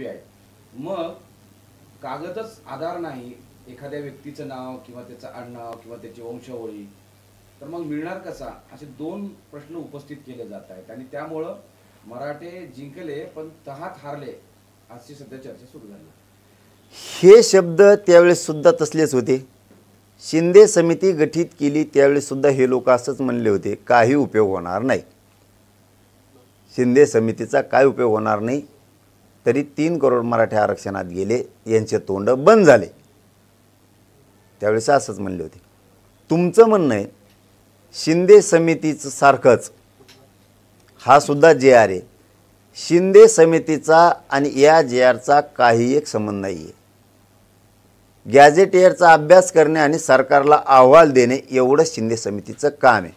कुणबी आहेत, मग कागदच आधार नाही, एखाद्या व्यक्तीचं नाव किंवा त्याचं आडनाव किंवा त्याची वंशावळी, तर मग मिळणार कसा, असे दोन प्रश्न उपस्थित केले जात आहेत. आणि त्यामुळं मराठे जिंकले पण तहात हारले अशी सध्या चर्चा सुरू झाली. हे शब्द त्यावेळेस सुद्धा तसलेच होते. शिंदे समिती गठीत केली त्यावेळेस सुद्धा हे लोक असंच म्हणले होते, काही उपयोग होणार नाही, शिंदे समितीचा काय उपयोग होणार नाही. तरी 3 करोड मराठे आरक्षणात गेले, यांचे तोंड बंद झाले. त्यावेळेस असंच म्हणले होते. तुमचं म्हणणं आहे शिंदे समितीचं सारखंच हा सुद्धा जे आर आहे, शिंदे समितीचा आणि या जे आरचा काही एक संबंध नाही आहे. गॅझेटियरचा अभ्यास करणे आणि सरकारला अहवाल देणे एवढं शिंदे समितीचं काम आहे.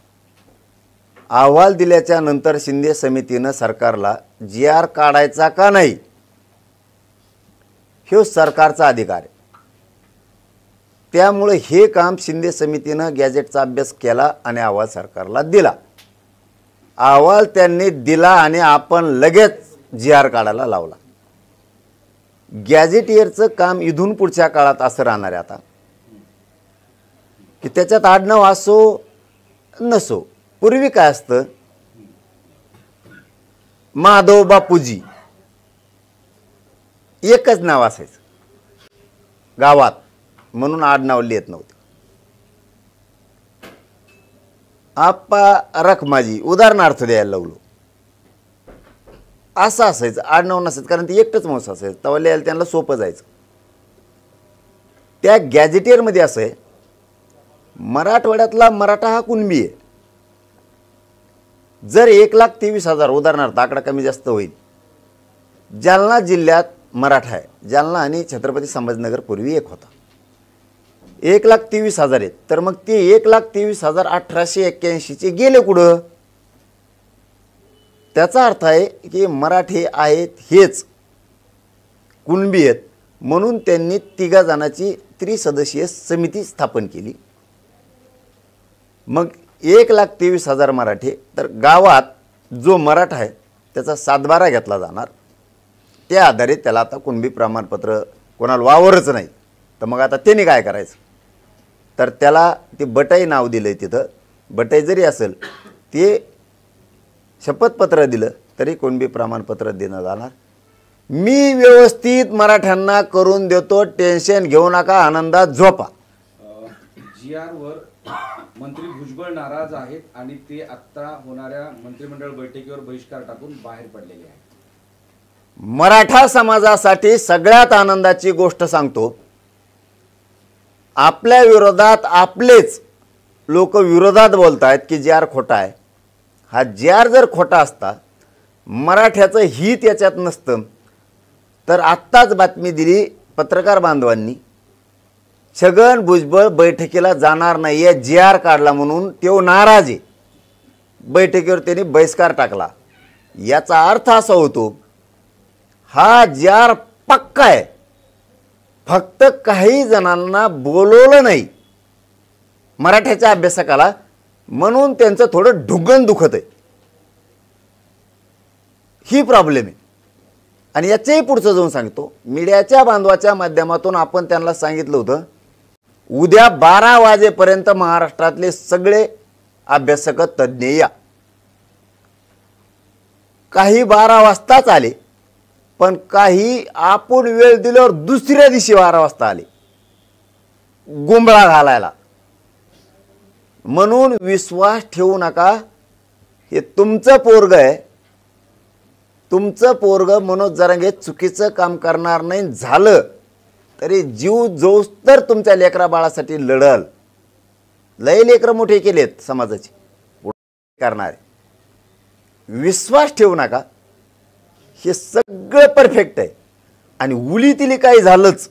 अहवाल दिल्याच्या नंतर शिंदे समितीनं सरकारला जी आर काढायचा का नाही हे सरकारचा अधिकार आहे. त्यामुळे हे काम शिंदे समितीनं गॅझेटचा अभ्यास केला आणि अहवाल सरकारला दिला. अहवाल त्यांनी दिला आणि आपण लगेच जी आर काढायला लावला. गॅझेटियरचं काम इथून पुढच्या काळात असं राहणार आहे आता की त्याच्यात आडनाव असो नसो. पूर्वी काय असतं, माधव बापूजी एकच नाव असायचं गावात, म्हणून आडनाव लिहित नव्हते. आप्पा रखमाजी उदाहरणार्थ द्यायला लागलो, असं असायचं, आडनाव नसायचं, कारण ते एकटंच माणूस असायचं. तेव्हा लिहायला त्यांना सोपं जायचं. त्या गॅझेटियरमध्ये असं आहे, मराठवाड्यातला मराठा हा कुणबी आहे. जर 1,23,000 उदाहरणार्थ, आकडा कमी जास्त होईल, जालना जिल्ह्यात मराठा आहे, जालना आणि छत्रपती संभाजीनगर पूर्वी एक होता, 1,23,000 आहेत, तर मग ते 1,23,1881 गेले कुठं? त्याचा अर्थ आहे की मराठे आहेत हेच कुणबी आहेत, म्हणून त्यांनी 3 जणांची त्रिसदस्यीय समिती स्थापन केली. मग 1,23,000 मराठे, तर गावात जो मराठा आहे त्याचा 7/12 घेतला जाणार. त्या आधारे त्याला आता कुणबी प्रमाणपत्र, कोणाला वावरच नाही तर मग आता त्यांनी काय करायचं, तर त्याला ते बटाई नाव दिलं आहे. तिथं बटाई जरी असेल, ते शपथपत्र दिलं तरी कुणबी प्रमाणपत्र देणं जाणार. मी व्यवस्थित मराठ्यांना करून देतो, टेन्शन घेऊ नका, आनंदात झोपा. जी आर वर मंत्री भुजबळ नाराज आहेत आणि ते आता होणाऱ्या मंत्रिमंडळ बैठकीवर बहिष्कार टाकून बाहेर पडलेले आहेत. मराठा समाजासाठी सगळ्यात आनंदाची गोष्ट सांगतो, आपल्या विरोधात आपलेच लोक विरोधात बोलतायत की जी आर खोटा आहे. हा जी आर जर खोटा असता, मराठ्याचं हित याच्यात नसतं, तर आत्ताच बातमी दिली पत्रकार बांधवांनी, छगन भुजबळ बैठकीला जाणार नाही आहे, जी आर काढला म्हणून तो नाराज आहे, बैठकीवर त्यांनी बहिष्कार टाकला. याचा अर्थ असा होतो, हा जी आर पक्का आहे, फक्त काही जणांना बोलवलं नाही मराठ्याच्या अभ्यासकाला, म्हणून त्यांचं थोडं ढुंगण दुखत आहे, ही प्रॉब्लेम आहे. आणि याच्याही पुढचं जाऊन सांगतो, मीडियाच्या बांधवाच्या माध्यमातून आपण त्यांना सांगितलं होतं, उद्या 12 वाजेपर्यंत महाराष्ट्रातले सगळे अभ्यासक तज्ज्ञ या. काही 12 वाजताच आले, पण काही आपण वेळ दिल्यावर दुसऱ्या दिवशी 12 वाजता आले गुंबळा घालायला. म्हणून विश्वास ठेवू नका, हे तुमचं पोरग आहे, तुमचं पोरग मनोज जरांगे चुकीचं काम करणार नाही, झालं तरी जीव जोस तर तुमच्या लेकरा बाळासाठी लढल. लय लेकरं मोठे केलेत समाजाचे करणारे, विश्वास ठेवू नका, हे सगळं परफेक्ट आहे. आणि उलीतिली काही झालंच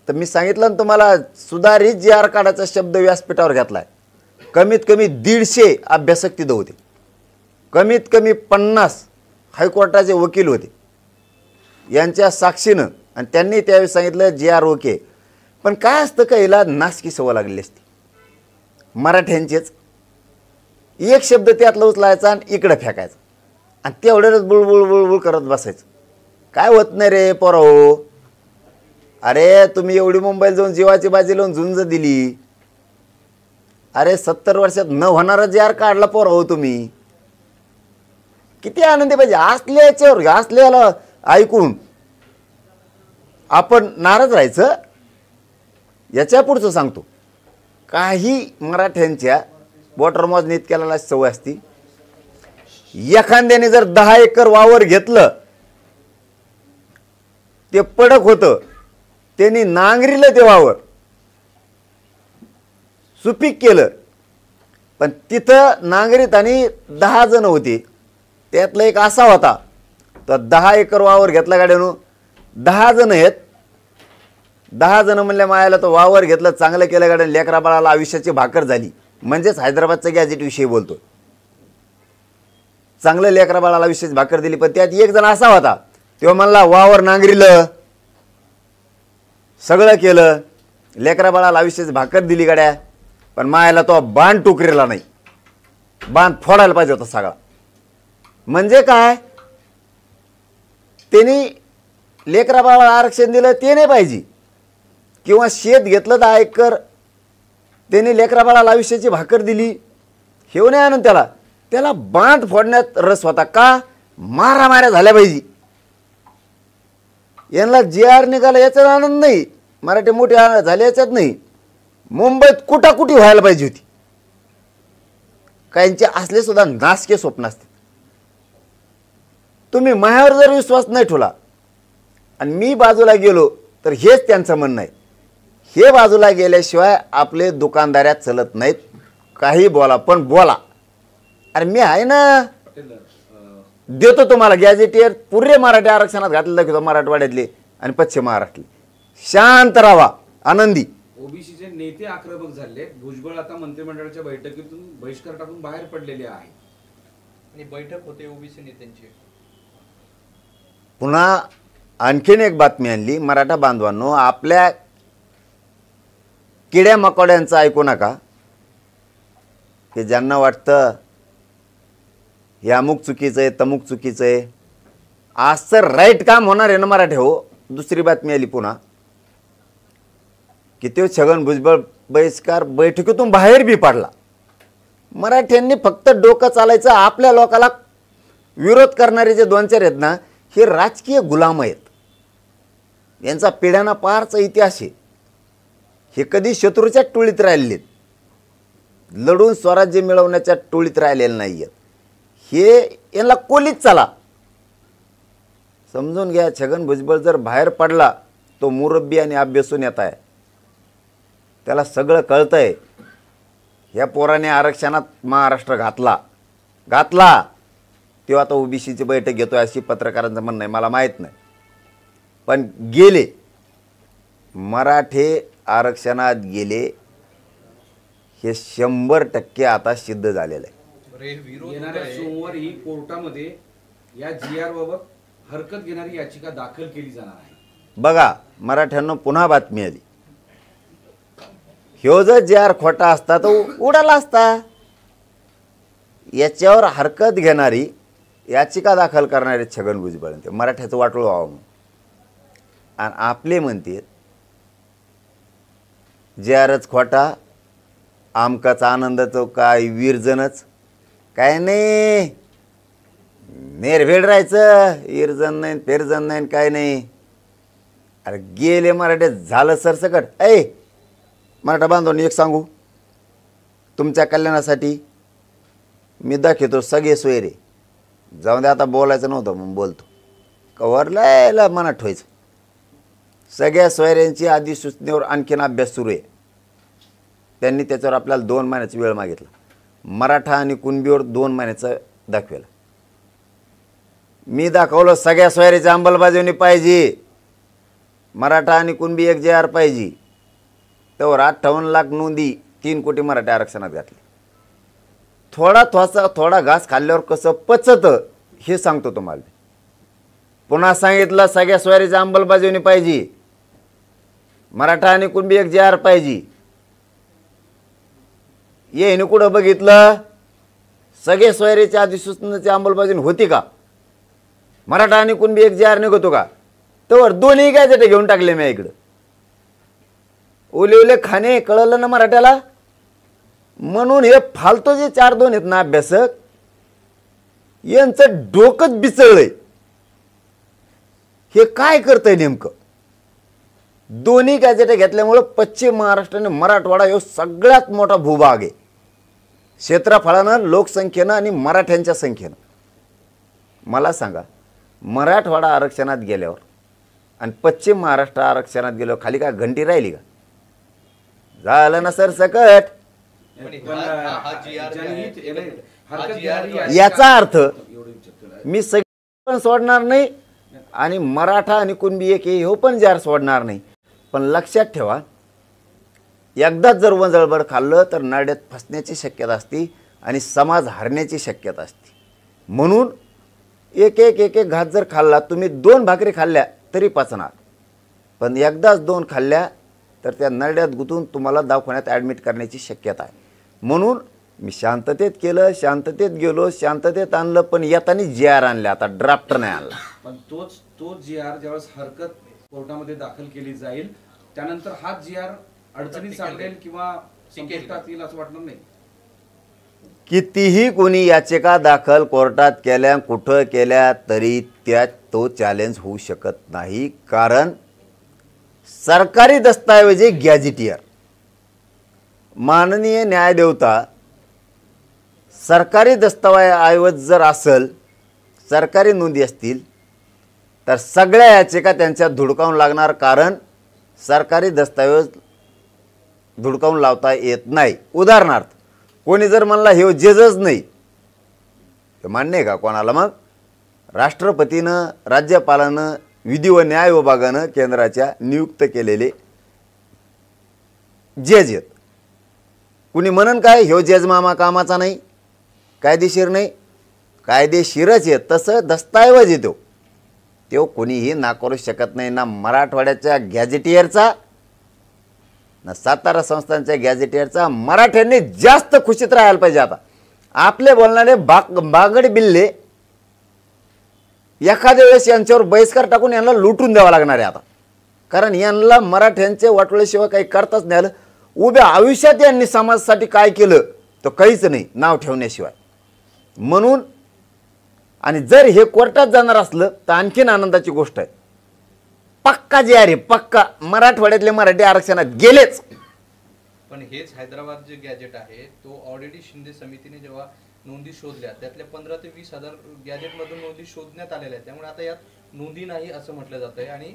तर मी सांगितलं ना तुम्हाला, सुधारित जी आर काढायचा शब्द व्यासपीठावर घेतलाय. कमीत कमी 150 अभ्यासक तिथं होते, कमीत कमी 50 हायकोर्टाचे वकील होते यांच्या साक्षीनं, आणि त्यांनी त्यावेळी सांगितलं जी आर ओके. पण काय असतं का, याला नासकी सवय लागलेली असते मराठ्यांचेच. एक शब्द त्यातला उचलायचा आणि इकडं फेकायचा, आणि तेवढ्याच बुळबुळ बुळबुळ करत बसायचं. काय होत नाही रे पोराओ. अरे तुम्ही एवढी मुंबईला जाऊन जीवाची बाजी लावून झुंज दिली. अरे 70 वर्षात न होणारा जार काढला पोराओ तुम्ही. किती आनंदी पाहिजे असल्याच्यावर असल्याला ऐकून आपण नाराज राहायचं. याच्या पुढचं सांगतो. काही मराठ्यांच्या वॉटर मोजणी इतक्याला सवय असती. एखाद्याने जर 10 एकर वावर घेतलं ते पडक होतं. त्यांनी नांगरीलं ते वावर सुपीक केलं. पण तिथं नांगरीत आणि 10 जण होते. त्यातला एक असा होता तर 10 एकर वावर घेतला गाड्यानं. 10 जण आहेत. 10 जण म्हणल्या मायाला तो वावर घेतलं चांगलं केलं गाड्यानं. लेकरा बाळाला आयुष्याची भाकर झाली. म्हणजेच हैदराबादचा गॅजेट विषयी बोलतो. चांगलं लेकरा बाळाला आयुष्याची भाकर दिली. पण त्यात एक जण असा होता तेव्हा म्हणला वावर नांगरीलं सगळं केलं लेकरा बाळाला आयुष्याची भाकर दिली गाड्या. पण मायाला तो बाण टोकरीला नाही. बाण फोडायला पाहिजे होता सगळा. म्हणजे काय त्यांनी लेकरा बाळाला आरक्षण दिलं ते नाही पाहिजे. किंवा शेत घेतलं 10 एकर त्यांनी लेकरा बाळाला आयुष्याची भाकर दिली हे नाही आणून त्याला बांध फोडण्यात रस होता. का मारामाऱ्या झाल्या पाहिजे. यांना JR निघाला याच्यात आनंद नाही. मराठी मोठे झाले याच्यात नाही. मुंबईत कुटाकुटी व्हायला पाहिजे होती. काहींचे असले सुद्धा नासके स्वप्न असते. तुम्ही माझ्यावर जर विश्वास नाही ठेवला आणि मी बाजूला गेलो तर हेच त्यांचं म्हणणं आहे. हे बाजूला गेल्याशिवाय आपले दुकानदाऱ्यात चलत नाहीत. काही बोला पण बोला. अरे मी आहे ना देतो तुम्हाला गॅजेटियर पुरे मराठी आरक्षणात घातलं दाखवतो मराठवाड्यातले आणि पश्चिम महाराष्ट्रातले. शांत राहा आनंदी. ओबीसीचे नेते आक्रमक झाले. भुजबळ आता मंत्रिमंडळाच्या बैठकीतून बहिष्कार टाकून बाहेर पडलेले आहे आणि बैठक होते ओबीसी नेत्यांची. पुन्हा आणखीन एक बातमी आणली. मराठा बांधवांनो आपल्या किड्या मकोड्यांचं ऐकू नका की ज्यांना वाटतं हे अमुक चुकीचं आहे तमुक चुकीचं आहे. आज तर राईट काम होणार आहे ना मराठे हो. दुसरी बातमी आली पुन्हा की तो छगन भुजबळ बहिष्कार बैठकीतून बाहेर बी पडला. मराठ्यांनी फक्त डोकं चालायचं. आपल्या लोकाला विरोध करणारे जे 2-4 आहेत ना हे राजकीय गुलाम आहेत. यांचा पिढ्याना पारचा इतिहास आहे. हे कधी शत्रूच्या टोळीत राहिलेत. लढून स्वराज्य मिळवण्याच्या टोळीत राहिलेले नाही आहेत. हे यांना कोलीत चला समजून घ्या. छगन भुजबळ जर बाहेर पडला तो मुरब्बी आणि अभ्यासून येत आहे. त्याला सगळं कळतंय. ह्या पोराने आरक्षणात महाराष्ट्र घातला तेव्हा आता ओबीसीची बैठक घेतोय अशी पत्रकारांचं म्हणणं आहे. मला माहीत नाही. पण गेले मराठे आरक्षणात गेले हे 100% आता सिद्ध झालेलं आहे. येणाऱ्या सोमवारी कोर्टामध्ये या GR बाबत हरकत घेणारी याचिका दाखल केली जाणार आहे. बघा मराठ्यांना पुन्हा बातमी आली. ह्यो जर JR खोटा असता तर उडाला असता. याच्यावर हरकत घेणारी याचिका दाखल करणारे छगन भुजबळ ते मराठ्याचं वाटोळं व्हावं म्हणून. आणि आपले म्हणते JRच खोटा आमकाचा आनंदाचं काय विरजनच काय नाही. नेरभेड राहायचं. इरजन नाही फेरजन नाही काय नाही. अरे गेले मराठे झालं सरसकट. मराठा बांधवांनी एक सांगू तुमच्या कल्याणासाठी मी दाखवतो सगळे सोयरे. जाऊन दे आता बोलायचं नव्हतं मग बोलतो. कवरला मनात ठेवायचं. सगळ्या सोयऱ्यांची अधिसूचनेवर आणखीन अभ्यास सुरू आहे. त्यांनी त्याच्यावर आपल्याला 2 महिन्याचा वेळ मागितला. मराठा आणि कुणबीवर 2 महिन्याचं दाखवेलं. मी दाखवलं सगळ्या सोयऱ्याची अंमलबजावणी पाहिजे. मराठा आणि कुणबी एक JR पाहिजे. त्यावर 58 लाख नोंदी 3 कोटी मराठी आरक्षणात घातले. थोडा घास खाल्ल्यावर कसं पचतं हे सांगतो तुम्हाला. पुन्हा सांगितलं सगळ्या सोयऱ्याची अंमलबजावणी पाहिजे. मराठा आणि कुणबी एक JR पाहिजे. येईन कुठं बघितलं सगळे सोयऱ्याच्या अधिसूचनेची अंमलबजावणी होती का? मराठा आणि कुणबी एक जी आर निघतो का, तर दोन्ही गॅजेट घेऊन टाकले मी इकडं. ओले ओले खाणे कळलं ना मराठ्याला. म्हणून हे फालतू जे 4-2 आहेत ना अभ्यासक, यांचं डोकंच बिचळलंय. हे काय करतंय नेमकं. दोन्ही गॅजेट घेतल्यामुळं पश्चिम महाराष्ट्र आणि मराठवाडा हे सगळ्यात मोठा भूभाग आहे क्षेत्रफळानं, लोकसंख्येनं आणि मराठ्यांच्या संख्येनं. मला सांगा, मराठवाडा आरक्षणात गेल्यावर आणि पश्चिम महाराष्ट्र आरक्षणात गेल्यावर खाली काय घंटी राहिली का. झालं ना सर सकट. याचा अर्थ मी सगळे पण सोडणार नाही आणि मराठा आणि कुणबी एक हे पण जार सोडणार नाही. पण लक्षात ठेवा, एकदाच जर वंजळबड खाल्लं तर नाड्यात फसण्याची शक्यता असते आणि समाज हरण्याची शक्यता असते. म्हणून एक एक एक एक घात जर खाल्ला, तुम्ही 2 भाकरी खाल्ल्या तरी पचणार, पण एकदाच 2 खाल्ल्या तर त्या नरड्यात गुंतून तुम्हाला दवाखान्यात ॲडमिट करण्याची शक्यता आहे. म्हणून मी शांततेत केलं, शांततेत गेलो, शांततेत आणलं, पण येताना जी आर आणले, आता ड्राफ्ट नाही आणला. पण तोच जी आर ज्यावेळेस हरकत कोर्टामध्ये दाखल केली जाईल त्यानंतर हा जी आर अडचणीत सापडेल किंवा संपुष्टात येईल असं वाटणार नाही. कितीही कोणी याचिका दाखल कोर्टात केल्या, कुठं केल्या, तरी त्यात तो चॅलेंज होऊ शकत नाही. कारण सरकारी दस्तावेज गॅझेटियर, माननीय न्यायदेवता, सरकारी दस्तावेज जर असेल, सरकारी नोंदी असतील, तर सगळ्या याचिका त्यांच्यात धुडकावून लागणार. कारण सरकारी दस्तावेज धुडकावून लावता येत नाही. उदाहरणार्थ, कोणी जर म्हणला हे जजच नाही, हे मान्य आहे का कोणाला. मग राष्ट्रपतीनं, राज्यपालानं, विधी व न्याय विभागानं केंद्राच्या नियुक्त केलेले जज आहेत. कुणी म्हणन काय ह्यो जज मामा कामाचा नाही, कायदेशीर नाही, कायदेशीरच आहे. तसं दस्तावेज येतो तो कोणीही नाकारू शकत नाही. ना मराठवाड्याच्या गॅझेटियरचा, ना सातारा संस्थांच्या गॅझेटियरचा. मराठ्यांनी जास्त खुशीत राहायला पाहिजे. आता आपले बोलणारे बागड बिल्ले एखाद्या वेळेस यांच्यावर बहिष्कार टाकून यांना लुटून द्यावा लागणार आहे आता. कारण यांना मराठ्यांचे वाटोळ्याशिवाय काही करताच नाही आलं. उभ्या आयुष्यात यांनी समाजासाठी काय केलं तर काहीच नाही, नाव ठेवण्याशिवाय. म्हणून आणि जर हे कोर्टात जाणार असलं तर आणखीन आनंदाची गोष्ट आहे. पक्का जे आहे, पक्का मराठवाड्यातले मराठी आरक्षणात गेलेच. पण हेच हैदराबाद जे गॅजेट आहे तो ऑलरेडी शिंदे समितीने जेव्हा नोंदी शोधल्या त्यातल्या 15 ते 20 हजार गॅजेट मधून नोंदी शोधण्यात आलेल्या आहेत. त्यामुळे आता यात नोंदी नाही असं म्हटलं जात आहे आणि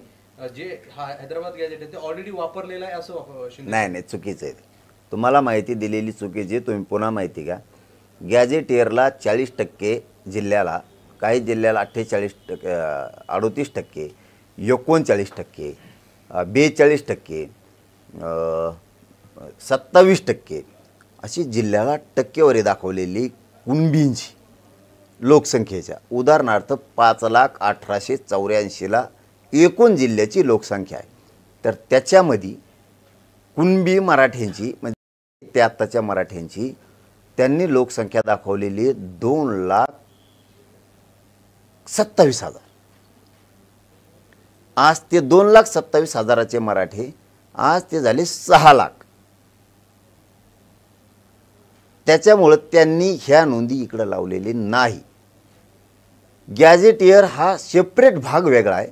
जे हैदराबाद गॅजेट आहे ते ऑलरेडी वापरलेलं आहे असं शिंदे. नाही, चुकीचं आहे. तुम्हाला माहिती दिलेली चुकीची. तुम्ही पुन्हा माहिती घ्या. गॅजेटियरला 40% जिल्ह्याला, काही जिल्ह्याला 38%, 38%, 39%, 42%, 27% अशी जिल्ह्याला टक्केवारी दाखवलेली कुणबींची लोकसंख्येच्या. उदाहरणार्थ 5,18,84ला एकूण जिल्ह्याची लोकसंख्या आहे. तर त्याच्यामध्ये कुणबी मराठ्यांची म्हणजे 73च्या मराठ्यांची त्यांनी लोकसंख्या दाखवलेली 2,27,000. आज ते 2,27,000चे मराठे आज ते झाले 6 लाख. त्याच्यामुळं त्यांनी ह्या नोंदी इकडं लावलेली नाही. गॅझेटियर हा सेपरेट भाग वेगळा आहे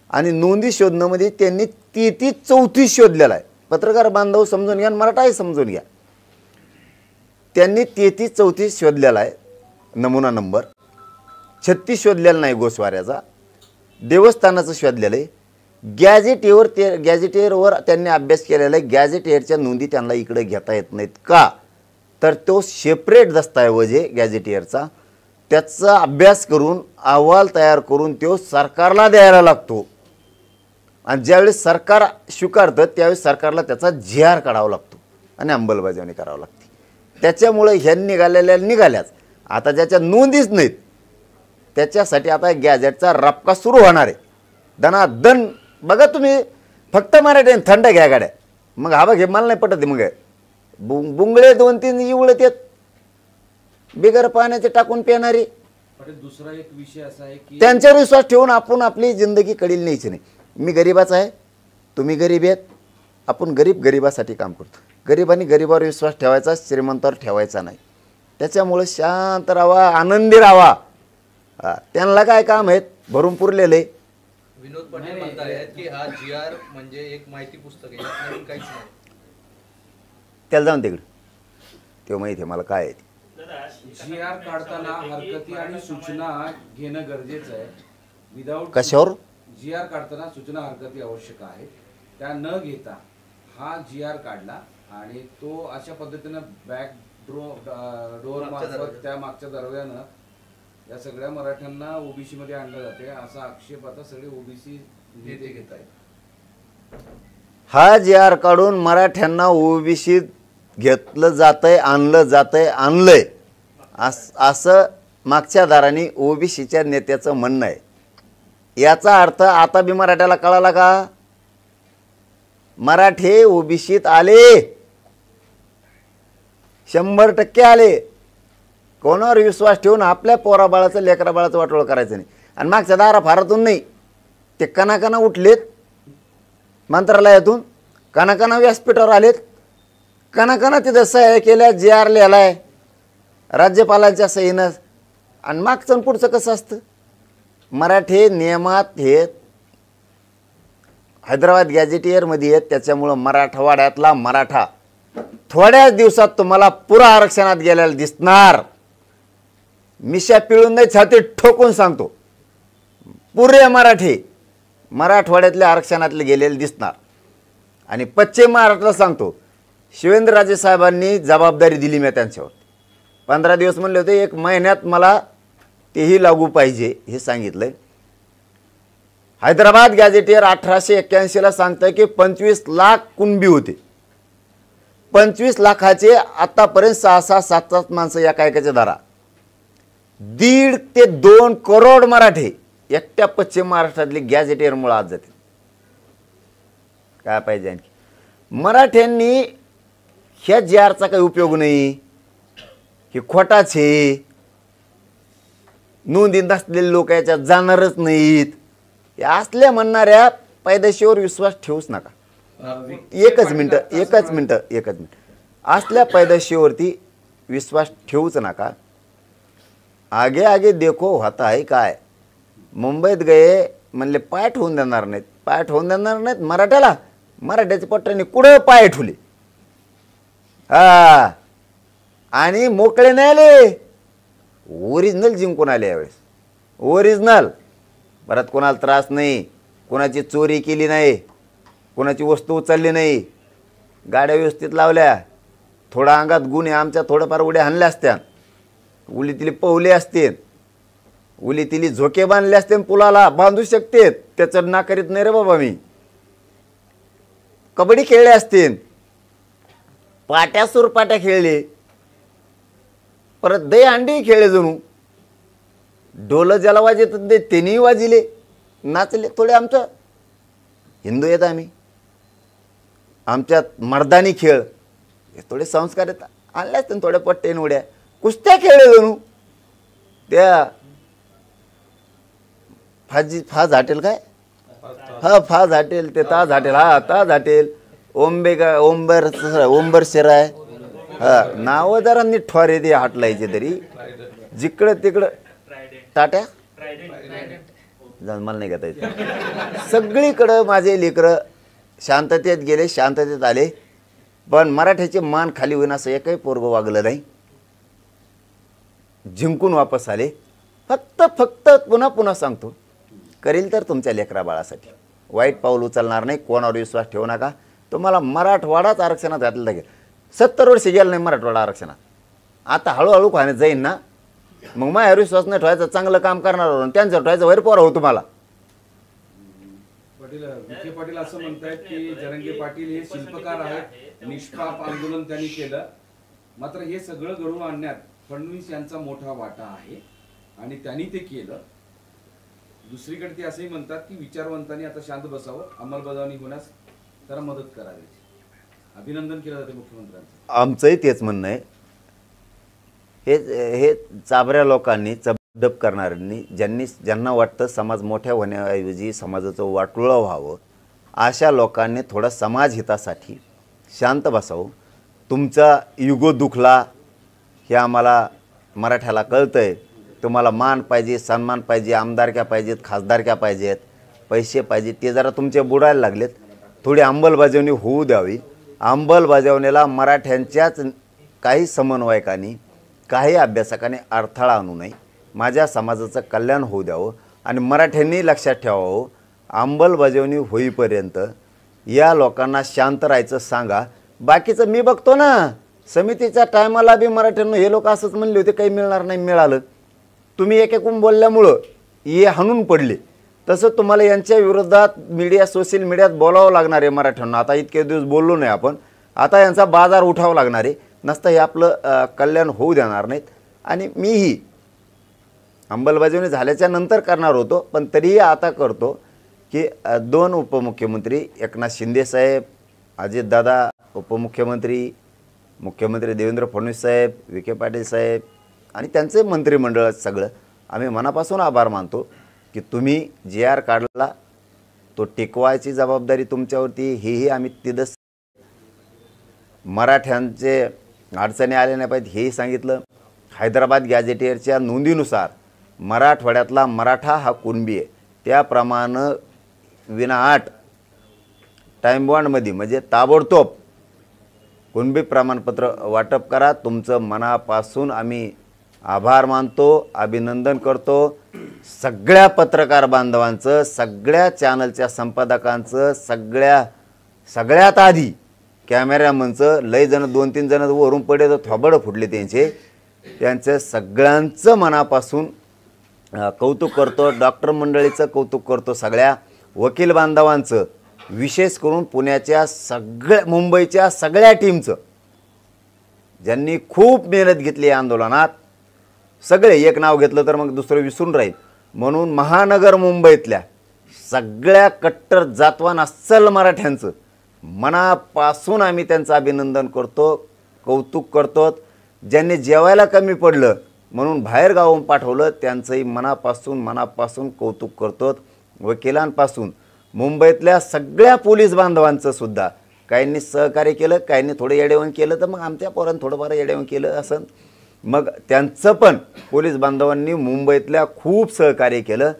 आणि नोंदी शोधण्यामध्ये त्यांनी 33-34 शोधलेला आहे. पत्रकार बांधव समजून घ्या, मराठाही समजून घ्या. त्यांनी 33-34 शोधलेला आहे नमुना नंबर. 36 शोधलेला नाही गोस्वाऱ्याचा. देवस्थानाचं शोधलेलं आहे. गॅझेटियरवर त्यांनी अभ्यास केलेला आहे. गॅझेटियरच्या नोंदी त्यांना इकडे घेता येत नाहीत का, तर तो सेपरेट दस्तावेज आहे गॅझेटियरचा. त्याचा अभ्यास करून अहवाल तयार करून तो सरकारला द्यायला लागतो आणि ज्यावेळेस सरकार स्वीकारतं त्यावेळेस सरकारला त्याचा जी.आर. काढावा लागतो आणि अंमलबजावणी करावी लागते. त्याच्यामुळे ह्या निघाल्याच. आता ज्याच्या नोंदीच नाहीत त्याच्यासाठी आता गॅझेटचा रपका सुरू होणार आहे. दनादन बघा तुम्ही. फक्त मराठी थंड घ्या गाड्या. मग हा बघ, हे मला नाही पटत. मग बुंगळे 2-3 इवळत येत बिगर पाण्याचे टाकून पिणारी. पण दुसरा एक विषय असा आहे की त्यांच्यावर विश्वास ठेवून आपण आपली जिंदगी कडील न्यायची नाही. मी गरीबाचा आहे, तुम्ही गरीब आहेत, आपण गरिबासाठी काम करतो. गरिबांनी गरिबावर विश्वास ठेवायचा, श्रीमंतावर ठेवायचा नाही. त्याच्यामुळे शांत राहावा, आनंदी राहावा. त्यांना काय काम आहेत, भरून पुरलेले. विनोद पाटील म्हणतायत की हा GR म्हणजे एक माहिती पुस्तक आहे, यात नवीन काहीच नाही. त्याला जाऊन तिकडे, ते माहिती आहे मला काय आहे. GR काढताना हरकती आणि सूचना घेणं गरजेचं आहे. विदाऊट कशावर? GR काढताना सूचना हरकती आवश्यक आहे. त्या न घेता हा GR काढला आणि तो अशा पद्धतीनं बॅक डोअर मार्फत त्या मागच्या दरव्यानं या सगळ्या मराठ्यांना ओबीसी मध्ये आणलं जाते, असा आक्षेप आता सगळे ओबीसी नेते घेत आहेत. हा GR काढून मराठ्यांना ओबीसी घेतलं जातंय, आणलं जातंय, आणलंय असं मागच्या दाराने ओबीसीच्या नेत्याचं म्हणणं आहे. याचा अर्थ आता बी मराठ्याला कळाला का? मराठे ओबीसीत आले, 100% आले. कोणावर विश्वास ठेवून आपल्या पोराबाळाचं लेकराबाळाचं वाटोळ करायचं नाही. आणि मागच्या दारा फारातून नाही, ते कणाकणा उठलेत मंत्रालयातून, कणाकणा व्यासपीठावर आलेत, कणाकणा तिथं सह्या केल्या, GR लिहिलाय राज्यपालांच्या सहीनं. आणि मागचं आणि पुढचं कसं असतं? मराठे नियमात हे हैदराबाद गॅजेटियरमध्ये आहेत. त्याच्यामुळं मराठवाड्यातला मराठा थोड्याच दिवसात तुम्हाला पुरा आरक्षणात गेलेला दिसणार. मिशा पिळून नाही, छातीत ठोकून सांगतो, पुरे मराठी मराठवाड्यातल्या आरक्षणातले गेलेले दिसणार. आणि पश्चिम महाराष्ट्राला सांगतो, शिवेंद्रराजे साहेबांनी जबाबदारी दिली मी त्यांच्यावर. 15 दिवस म्हणले होते, 1 महिन्यात मला तेही लागू पाहिजे हे सांगितलंय. हैदराबाद गॅजेटियर 1881ला सांगतं की 25 लाख कुणबी होते. 25 लाखाचे आतापर्यंत 6-6, 7-7 माणसं एका एकाच्या दारा. 1.5 ते 2 करोड मराठे एकट्या पश्चिम महाराष्ट्रातली गॅजेटियरमुळे आज जाते. काय पाहिजे आणखी? मराठ्यांनी ह्या GRचा काही उपयोग नाही, हे खोटाच आहे, नोंदी नसलेले लोक याच्यात जाणारच नाहीत, हे असल्या म्हणणाऱ्या पैदाशीवर विश्वास ठेवूच नका. एकच मिनटं असल्या पैदाशीवरती विश्वास ठेवूच नका. आगे आगे देखो होता है काय. मुंबईत गए म्हणले पाय ठेवून देणार नाहीत, मराठ्याला. मराठ्याच्या पट्ट्याने कुठं पाय ठेवले, आणि मोकळे नाही आले, ओरिजिनल जिंकून आले यावेळेस. ओरिजिनल. परत कोणाला त्रास नाही, कोणाची चोरी केली नाही, कोणाची वस्तू उचलली नाही, गाड्या व्यवस्थित लावल्या. थोडा अंगात गुण आहे आमच्या, थोडंफार उड्या हाणल्या असत्या, उली तिली पवले असते, उली तिली झोके बांधले असते, पुलाला बांधू शकते, त्याचं ना करीत नाही रे बाबा. मी कबड्डी खेळले असते, पाट्या सुरपाट्या खेळले, परत दही अंडी खेळले, जणू ढोल ज्याला वाजत ते त्यांनी वाजिले, नाचले थोडे. आमचं हिंदू आहेत आम्ही, आमच्यात मर्दानी खेळ हे थोडे संस्कार आहेत, आणले असते थोड्या पट्टेन उड्या, कुस्त्या खेळले जणू. त्या फाज हॉटेल काय, फाज हॉटेल, ते ताज हॉटेल, ताज हॉटेल, ओंबर शिराय, नावं जरा नीट ठोर येते हाटलायचे तरी. जिकडं तिकडं टाट्या मला नाही घेता येत. सगळीकडं माझे लेकरं शांततेत गेले, शांततेत आले, पण मराठ्याचे मान खाली होईन असं एकही पोरगं वागलं नाही. जिंकून वापस आले. फक्त पुन्हा सांगतो, करील तर तुमच्या लेकरा बाळासाठी. वाईट पाऊल उचलणार नाही, कोणावर विश्वास ठेवू नका. तुम्हाला मराठवाडाच आरक्षणात घातलं लागेल. 70 वर्ष गेलं नाही मराठवाडा आरक्षणात. आता हळूहळू खाण्यात जाईन ना, मग माझ्यावर विश्वास नाही ठेवायचा, चांगलं काम करणार त्यांच्यावर ठेवायचं, वैर पोरा हो तुम्हाला. विखे पाटील असं म्हणतायत की जरंगे पाटील हे शिल्पकार आहेत, निष्पाप आंदोलन त्यांनी केलं, मात्र हे सगळं घडवून आणण्यात फडणवीस यांचा मोठा वाटा आहे आणि त्यांनी ते केलं. दुसरीकडे ते असंही म्हणतात की विचारवंतांनी आता शांत बसावं, अंमलबजावणी होण्यास जरा मदत करावी. अभिनंदन केलं जाते मुख्यमंत्र्यांचं. आमचंही तेच म्हणणं आहे. हे चाबऱ्या लोकांनी डब करणाऱ्यांनी ज्यांना वाटतं समाज मोठ्या होण्याऐवजी समाजाचं वाटोळं व्हावं, अशा लोकांनी थोडं समाजहितासाठी शांत बसावं. तुमचा युगो दुखला हे आम्हाला मराठ्याला कळतं आहे. तुम्हाला मान पाहिजे, सन्मान पाहिजे, आमदारक्या पाहिजेत, खासदारक्या पाहिजेत, पैसे पाहिजे, ते जरा तुमचे बुडायला लागलेत. थोडी अंमलबजावणी होऊ द्यावी. अंमलबजावणीला मराठ्यांच्याच काही समन्वयकांनी, काही अभ्यासकांनी अडथळा आणू नये. माझ्या समाजाचं कल्याण होऊ द्यावं आणि मराठ्यांनी लक्षात ठेवावं, अंमलबजावणी होईपर्यंत या लोकांना शांत राहायचं सांगा. बाकीचं मी बघतो ना. समितीच्या टायमाला बी मराठ्यांना हे लोक असंच म्हणले होते, काही मिळणार नाही, मिळालं. तुम्ही एकेकून बोलल्यामुळं हे हाणून पडले. तसं तुम्हाला यांच्या विरोधात मीडिया, सोशल मीडियात बोलावं लागणार आहे मराठ्यांना. आता इतके दिवस बोललो नाही आपण, आता यांचा बाजार उठावा लागणार आहे. नसतं हे आपलं कल्याण होऊ देणार नाहीत. आणि मीही अंमलबजावणी झाल्याच्या नंतर करणार होतो, पण तरीही आता करतो की 2 उपमुख्यमंत्री, एकनाथ शिंदे साहेब, अजितदादा उपमुख्यमंत्री, मुख्यमंत्री देवेंद्र फडणवीस साहेब, विखे पाटील साहेब आणि त्यांचे मंत्रिमंडळ सगळं आम्ही मनापासून आभार मानतो की तुम्ही JR काढला, तो टिकवायची जबाबदारी तुमच्यावरती. हेही आम्ही तिथंच मराठ्यांचे अडचणी आल्या नाही पाहिजेत हेही सांगितलं. हैदराबाद गॅझेटियरच्या नोंदीनुसार मराठवाड्यातला मराठा हा कुणबी आहे. त्याप्रमाणे विनाआट टाईम बॉन्डमध्ये म्हणजे ताबडतोब कुणबी प्रमाणपत्र वाटप करा. तुमचं मनापासून आम्ही आभार मानतो, अभिनंदन करतो. सगळ्या पत्रकार बांधवांचं, सगळ्या चॅनलच्या संपादकांचं, सगळ्यात आधी कॅमेरामनचं, लय जण 2-3 जण वरून पडे तर थोबडं फुटले त्यांचं सगळ्यांचं मनापासून कौतुक करतो. डॉक्टर मंडळीचं कौतुक करतो, सगळ्या वकील बांधवांचं, विशेष करून पुण्याच्या मुंबईच्या सगळ्या टीमचं, ज्यांनी खूप मेहनत घेतली या आंदोलनात. सगळे एक नाव घेतलं तर मग दुसरं विसरून राहील, म्हणून महानगर मुंबईतल्या सगळ्या कट्टर जातवान अस्सल मराठ्यांचं मनापासून आम्ही त्यांचं अभिनंदन करतो, कौतुक करतो. ज्यांनी जेवायला कमी पडलं म्हणून बाहेर गावाहून पाठवलं त्यांचंही मनापासून कौतुक करतो. वकिलांपासून मुंबईतल्या सगळ्या पोलीस बांधवांचं सुद्धा, काहींनी सहकार्य केलं, काहींनी थोडं येडेवण केलं, तर मग आमच्या पोरांनी थोडंफार येडेवण केलं असं, मग त्यांचं पण पोलीस बांधवांनी मुंबईतल्या खूप सहकार्य केलं.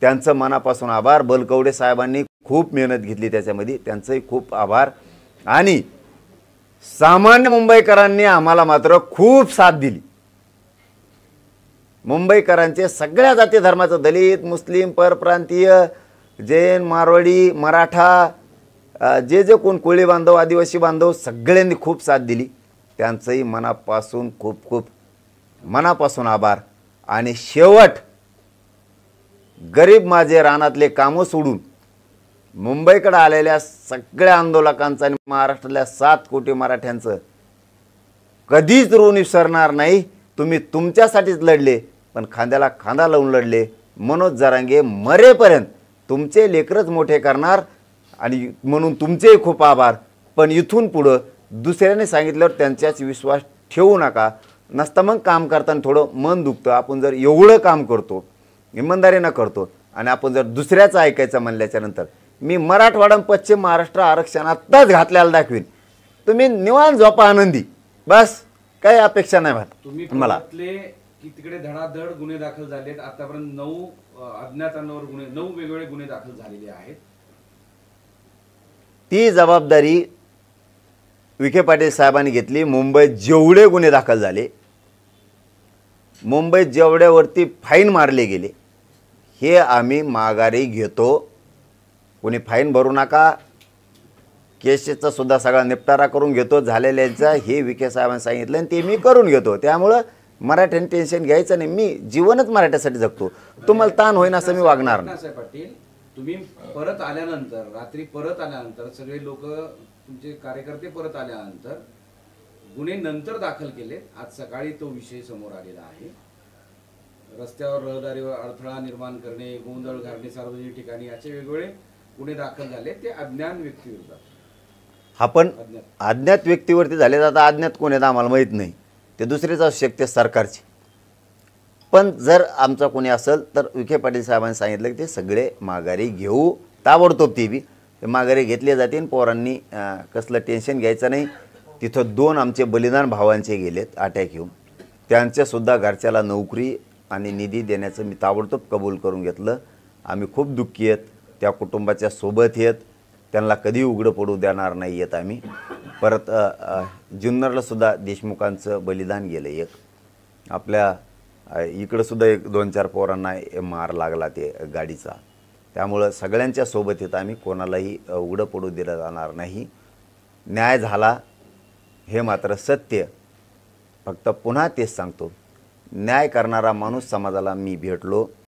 त्यांचं मनापासून आभार. बलकवडे साहेबांनी खूप मेहनत घेतली त्याच्यामध्ये, त्यांचंही खूप आभार. आणि सामान्य मुंबईकरांनी आम्हाला मात्र खूप साथ दिली. मुंबईकरांचे सगळ्या जाती धर्माचं, दलित, मुस्लिम, परप्रांतीय, जैन, मारवाडी, मराठा, जे कोण कोळी बांधव, आदिवासी बांधव, सगळ्यांनी खूप साथ दिली. त्यांचंही मनापासून खूप मनापासून आभार. आणि शेवट, गरीब माझे रानातले कामं सोडून मुंबईकडे आलेल्या सगळ्या आंदोलकांचं आणि महाराष्ट्रातल्या 7 कोटी मराठ्यांचं कधीच ऋण विसरणार नाही. तुम्ही तुमच्यासाठीच लढले, पण खांद्याला खांदा लावून लढले. मनोज जरांगे मरेपर्यंत तुमचे लेकरच मोठे करणार आणि म्हणून तुमचेही खूप आभार. पण इथून पुढं दुसऱ्याने सांगितल्यावर त्यांच्याच विश्वास ठेवू नका. नसतं मग काम करताना थोडं मन दुखतं. आपण जर एवढं काम करतो, इमानदारीनं करतो, आणि आपण जर दुसऱ्याचं ऐकायचं म्हणल्याच्या नंतर, मी मराठवाडा पश्चिम महाराष्ट्र आरक्षण आत्ताच घातल्याला दाखवीन, तुम्ही निवांत झोपा आनंदी, बस. काही अपेक्षा नाही तुम्ही मला. की तिकडे धडाधड गुन्हे दाखल झालेत. आतापर्यंत 9 अज्ञातांवर 9 वेगवेगळे गुन्हे दाखल झालेले आहेत. ती जबाबदारी विखे पाटील साहेबांनी घेतली. मुंबईत जेवढे गुन्हे दाखल झाले, मुंबईत जेवढ्यावरती फाईन मारले गेले, हे आम्ही माघारी घेतो. कोणी फाईन भरू नका, केसेसचा सुद्धा सगळा निपटारा करून घेतो झालेल्यांचा, हे विखे साहेबांनी सांगितलं आणि ते मी करून घेतो. त्यामुळं मराठ्यांनी टेन्शन घ्यायचं नाही. मी जीवनच मराठ्यासाठी जगतो. तुम्हाला ताण होईन असं मी वागणार नाही. पाटील, तुम्ही परत आल्यानंतर, रात्री परत आल्यानंतर, सगळे लोक तुमचे कार्यकर्ते परत आल्यानंतर गुन्हे नंतर दाखल केले. आज सकाळी तो विषय समोर आलेला आहे. रस्त्यावर रहदारीवर अडथळा निर्माण करणे, गोंधळ घालणे सार्वजनिक ठिकाणी, असे वेगवेगळे गुन्हे दाखल झाले. ते अज्ञात व्यक्तीविरोधात. आपण अज्ञात व्यक्तीवरती झाले. आता अज्ञात कोण आहेत आम्हाला माहीत नाही, ते दुसरेच असू शकते सरकारचे. पण जर आमचा कोणी असेल तर विखे पाटील साहेबांनी सांगितलं की ते सगळे माघारी घेऊ, ताबडतोब ते बी ते माघारी घेतले जातील. पोरांनी कसलं टेन्शन घ्यायचं नाही. तिथं 2 आमचे बलिदान भावांचे गेलेत अटॅक येऊन, त्यांच्यासुद्धा घरच्याला नोकरी आणि निधी देण्याचं मी ताबडतोब कबूल करून घेतलं. आम्ही खूप दुःखी आहेत, त्या कुटुंबाच्या सोबत आहेत, त्यांना कधी उघडं पडू देणार नाही आहेत आम्ही. परत जुन्नरलासुद्धा देशमुखांचं बलिदान गेलं एक. आपल्या इकडंसुद्धा एक 2-4 पोरांना मार लागला ते गाडीचा. त्यामुळं सगळ्यांच्या सोबत येत आम्ही, कोणालाही उघडं पडू दिलं जाणार नाही. न्याय झाला हे मात्र सत्य. फक्त पुन्हा तेच सांगतो, न्याय करणारा माणूस समाजाला मी भेटलो.